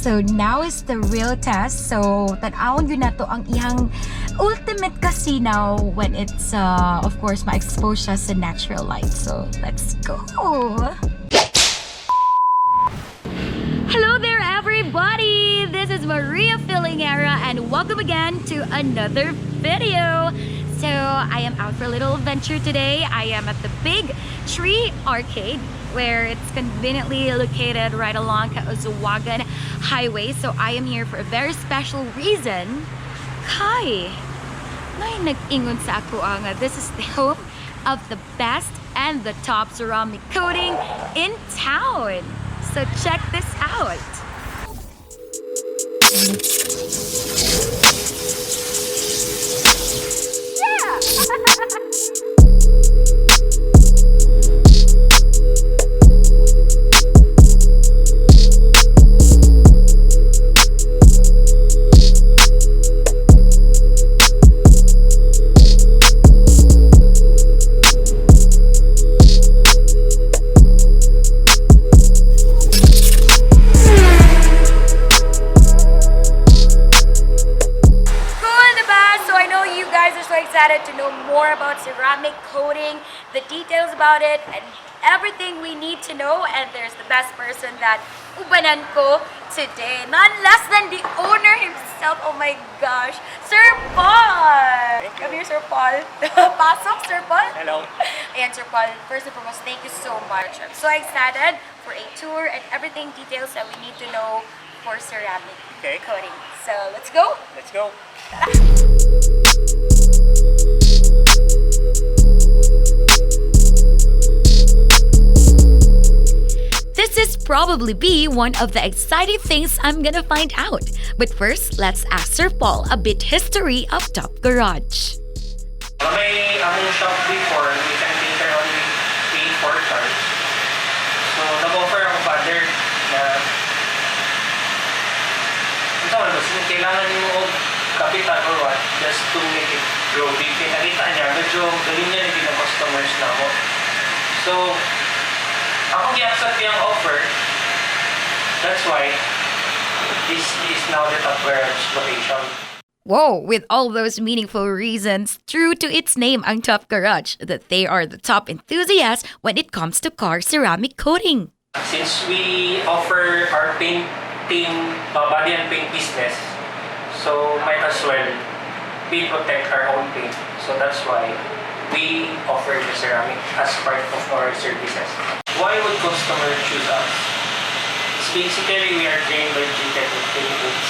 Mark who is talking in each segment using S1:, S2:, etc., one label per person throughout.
S1: So now is the real test. So tan-awon yun na to ang ihang ultimate casino when it's of course ma-expose siya sa natural light. So let's go. Hello there everybody. This is Maria Filingera and welcome again to another video. So I am out for a little adventure today. I am at the Big Tree Arcade, where it's conveniently located right along Kaozawagan Highway. So I am here for a very special reason. Kai, may nag-ingon sa ako nga this is the home of the best and the top ceramic coating in town. So check this out. Excited to know more about ceramic coating, the details about it, and everything we need to know. And there's the best person that ubanan ko today, none less than the owner himself. Oh my gosh, Sir Paul! Come here, Sir Paul. Pasok, Sir Paul.
S2: Hello.
S1: Ayan, Sir Paul, first and foremost, thank you so much. I'm so excited for a tour and everything details that we need to know for ceramic coating. So let's go.
S2: Let's go.
S1: This is probably be one of the exciting things I'm gonna find out. But first, let's ask Sir Paul a bit history of Top Garage.
S2: May among shop before, we can cater only 3-4 cars. So, nag-offer ako father na ito ano, kailangan yung capital or what, just to make it grow big. Nakita niya, medyo galing niya naging ng customers na ako. So, ako gi-accept yung offer. That's why this is now the Top Garage location.
S1: Whoa, with all those meaningful reasons, true to its name ang Top Garage, that they are the top enthusiasts when it comes to car ceramic coating.
S2: Since we offer our painting, body and paint business, so might as well we protect our own paint. So that's why we offer the ceramic as part of our services. Why would customers choose us? It's basically we are trained by GTEC in Philippines.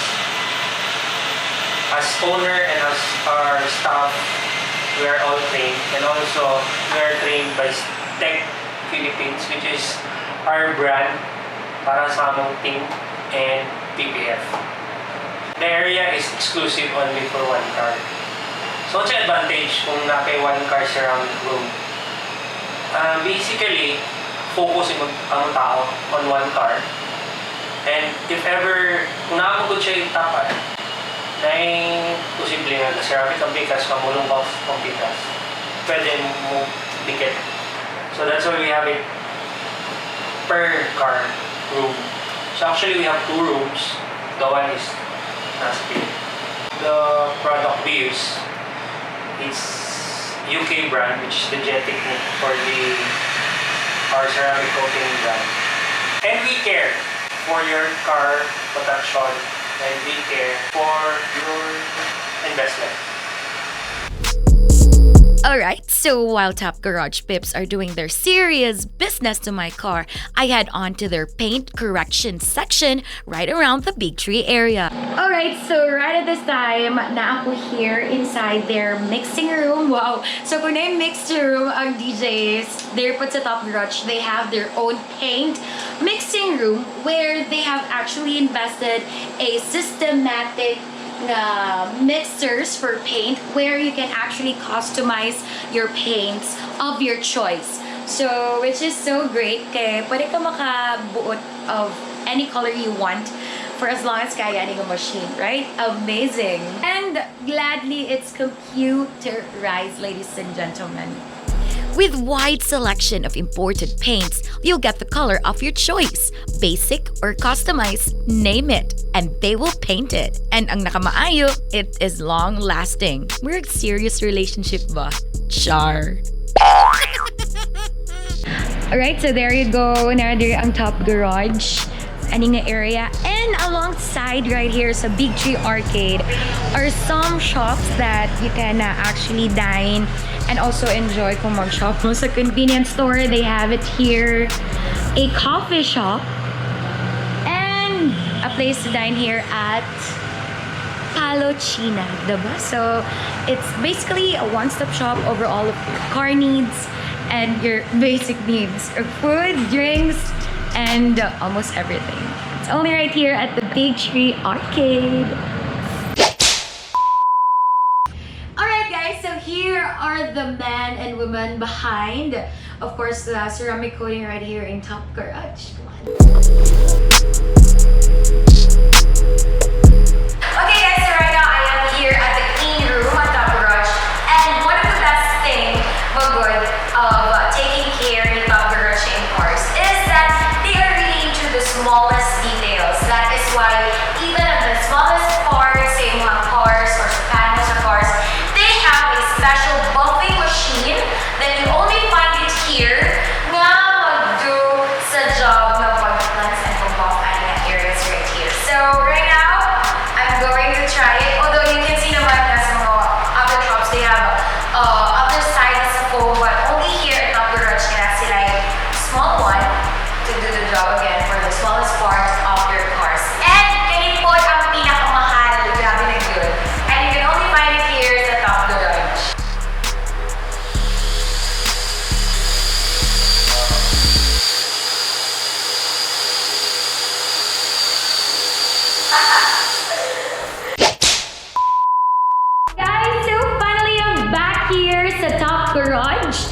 S2: As owner and as our staff, we are all trained. And also, we are trained by Tech Philippines, which is our brand para sa among team and PPF. The area is exclusive only for one car. So, what's the advantage kung naka one car ceramic room? Basically, focus ang tao on one car. And if ever, kung nakapagod siya yung tapat, na yung posible nga na ceramic ang bigas, kamulong ka ang bigas, pwede mo dikit. So that's why we have it per car room. So actually we have 2 rooms. The one is Asphalt. The product Vios is UK brand, which is the jet technique for our ceramic coating brand. And we care for your car protection and we care for your investment.
S1: Alright, so while Top Garage Pips are doing their serious business to my car, I head on to their paint correction section right around the Big Tree area. Alright, so right at this time, na ako here inside their mixing room. Wow! So kung na yung mixing room ang DJs, they're put sa Top Garage, they have their own paint mixing room where they have actually invested a systematic mixers for paint where you can actually customize your paints of your choice. So, which is so great kaya pwede ka makabuot of any color you want for as long as kaya ng machine, right? Amazing! And gladly, it's computerized, ladies and gentlemen. With wide selection of imported paints, you'll get the color of your choice. Basic or customized, name it, and they will paint it. And ang nakamaayo, it is long-lasting. We're a serious relationship ba? Char. Alright, so there you go. Naradiri ang top garage. Aning na area. And alongside right here sa Big Tree Arcade are some shops that you can actually dine and also enjoy kung mag-shop mo sa convenience store. They have it here. A coffee shop. And a place to dine here at China, diba? So it's basically a one-stop shop over all of your car needs and your basic needs of food, drinks, and almost everything. It's only right here at the Big Tree Arcade. Alright guys, so here are the man and woman behind, of course, the ceramic coating right here in Top Garage. Come on. Okay guys, so right now I am here at the clean room at Top Garage, and one of the best things of taking care in Top Garage in cars is that they are really into the smallest details. That is why even on the smallest parts, say mga cars or sa panels of cars, they have a special buffing machine that you only find it here nga mag-do sa job ng pag-cleanse and pag-buff ang areas right here. So right now, I'm going to try it. Although you can see naman na sa mga other shops, they have other sides sa foam, but only here at Top Garage can I select small one to do the job again for the smallest part of your cars. And ganit po ang pinakamahal. Grabe na good. And you can only find it here sa Top Garage. Guys, so finally I'm back here sa Top Garage.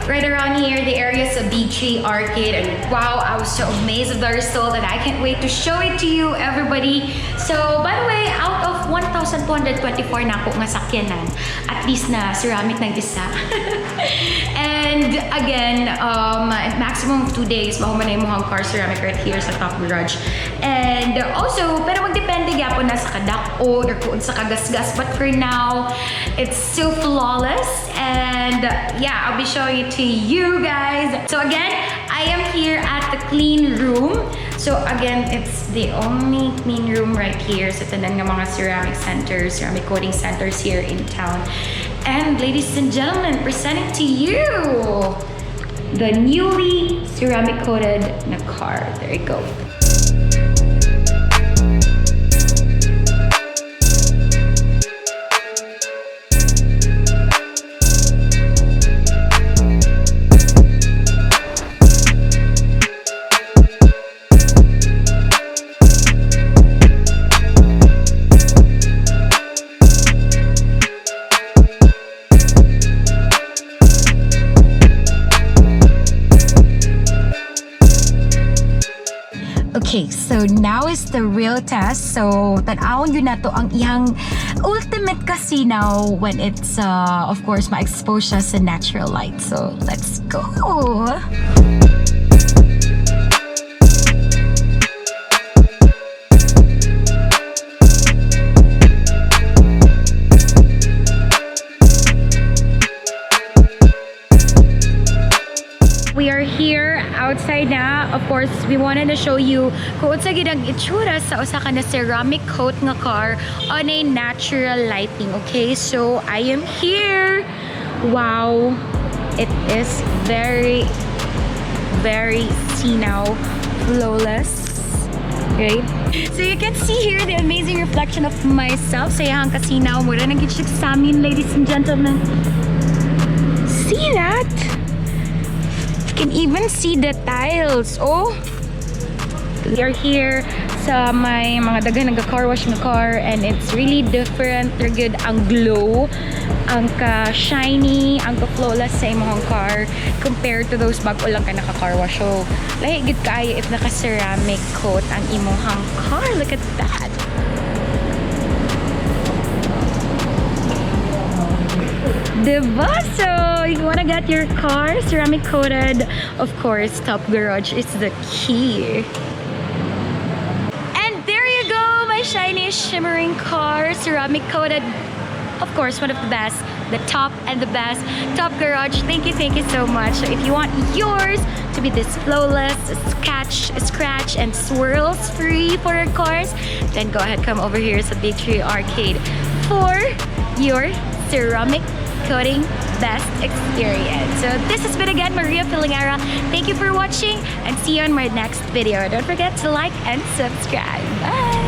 S1: Right around here, the area is a Big Tree Arcade, and wow, I was so amazed of the result, and I can't wait to show it to you, everybody. So, by the way, out of 1,224 na ako nga sakyanan, at least na ceramic ng isa. And again, maximum of 2 days, mahuman na yung mga car ceramic right here sa Top Garage. And also, pero magdepende gyapon na sa kadako or kung sa kagasgas. But for now, it's still flawless. And yeah, I'll be showing it to you guys. So again, I am here at the clean room. So again, it's the only clean room right here sa tanan ng mga ceramic centers, ceramic coating centers here in town. And ladies and gentlemen, presenting to you the newly ceramic coated na car. There you go. Okay, so now is the real test. So, tan-awon yun na to ang iyang ultimate casino when it's, of course, ma-expose siya sa natural light. So, let's go! We are here outside na. Of course, we wanted to show you kung unsa gid ang itsura sa usa ka na ceramic coat nga car on a natural lighting. Okay, so I am here. Wow, it is very, very sinaw, flawless. Right? So you can see here the amazing reflection of myself sa iyang kasinaw. Mura na gid siya sa amin, ladies and gentlemen. See that? Can even see the tiles. Oh, we are here sa may mga dagang nagka-carwash ng car, and it's really different. They're good ang glow, ang ka-shiny, ang ka-flawless sa imong car compared to those bago lang ka naka-carwash. So, lahi good kaayo if naka-ceramic coat ang imong car. Look at that. Diba? So, you wanna get your car ceramic coated, of course, Top Garage is the key. And there you go, my shiny, shimmering car, ceramic coated. Of course, one of the best, the top and the best. Top Garage, thank you so much. So if you want yours to be this flawless, scratch and swirls free for your cars, then go ahead, come over here to Big Tree Arcade for your ceramic coating best experience. So this has been again Maria Filingera. Thank you for watching and see you on my next video. Don't forget to like and subscribe. Bye!